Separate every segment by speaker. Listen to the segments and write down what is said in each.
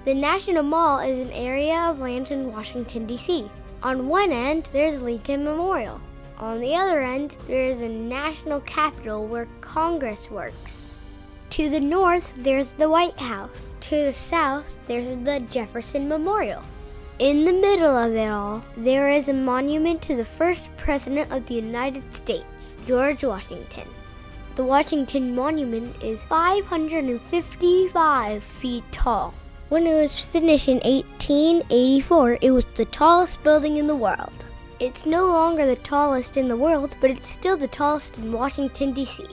Speaker 1: The National Mall is an area of land in Washington, D.C. On one end, there's Lincoln Memorial. On the other end, there is a national capitol where Congress works. To the north, there's the White House. To the south, there's the Jefferson Memorial. In the middle of it all, there is a monument to the first president of the United States, George Washington. The Washington Monument is 555 feet tall. When it was finished in 1884, it was the tallest building in the world. It's no longer the tallest in the world, but it's still the tallest in Washington, D.C.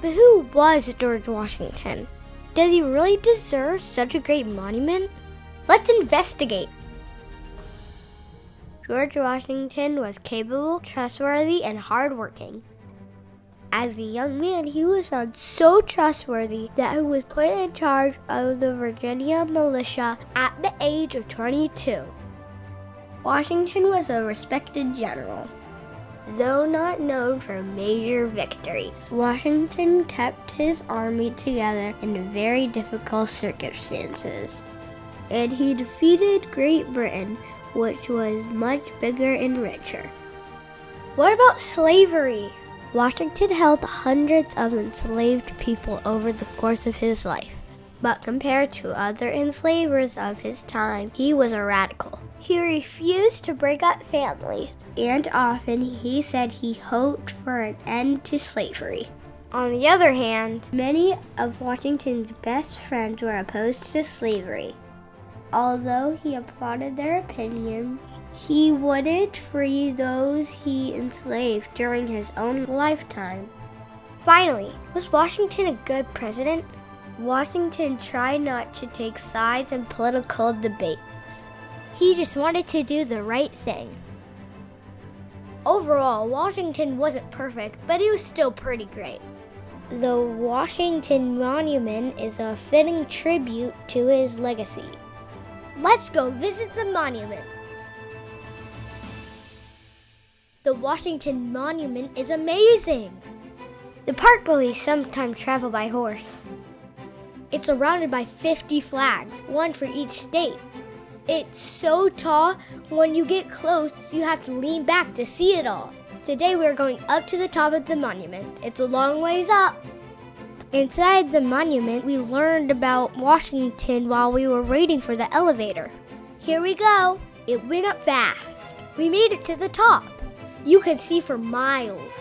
Speaker 1: But who was George Washington? Does he really deserve such a great monument? Let's investigate. George Washington was capable, trustworthy, and hardworking. As a young man, he was found so trustworthy that he was put in charge of the Virginia militia at the age of 22. Washington was a respected general. Though not known for major victories, Washington kept his army together in very difficult circumstances. And he defeated Great Britain, which was much bigger and richer. What about slavery? Washington held hundreds of enslaved people over the course of his life. But compared to other enslavers of his time, he was a radical. He refused to break up families, and often he said he hoped for an end to slavery. On the other hand, many of Washington's best friends were opposed to slavery. Although he applauded their opinion, he wouldn't free those he enslaved during his own lifetime. Finally, was Washington a good president? Washington tried not to take sides in political debates. He just wanted to do the right thing. Overall, Washington wasn't perfect, but he was still pretty great. The Washington Monument is a fitting tribute to his legacy. Let's go visit the monument. The Washington Monument is amazing. The park police sometimes travel by horse. It's surrounded by 50 flags, one for each state. It's so tall, when you get close, you have to lean back to see it all. Today we're going up to the top of the monument. It's a long ways up. Inside the monument, we learned about Washington while we were waiting for the elevator. Here we go. It went up fast. We made it to the top. You can see for miles.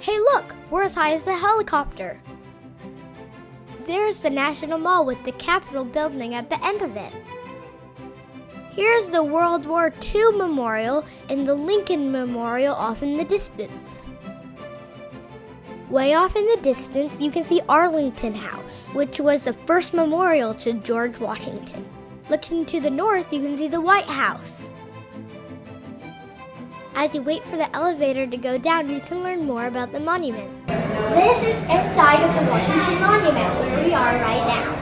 Speaker 1: Hey look, we're as high as the helicopter. There's the National Mall with the Capitol building at the end of it. Here's the World War II Memorial and the Lincoln Memorial off in the distance. Way off in the distance, you can see Arlington House, which was the first memorial to George Washington. Looking to the north, you can see the White House. As you wait for the elevator to go down, you can learn more about the monument. This is inside of the Washington Monument, where we are right now.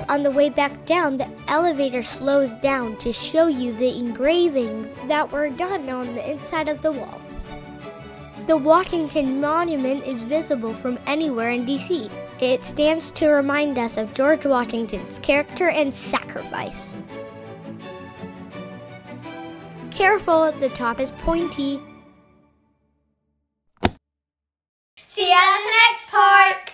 Speaker 1: On the way back down, the elevator slows down to show you the engravings that were done on the inside of the walls. The Washington Monument is visible from anywhere in D.C. It stands to remind us of George Washington's character and sacrifice. Careful, the top is pointy. See you on the next part!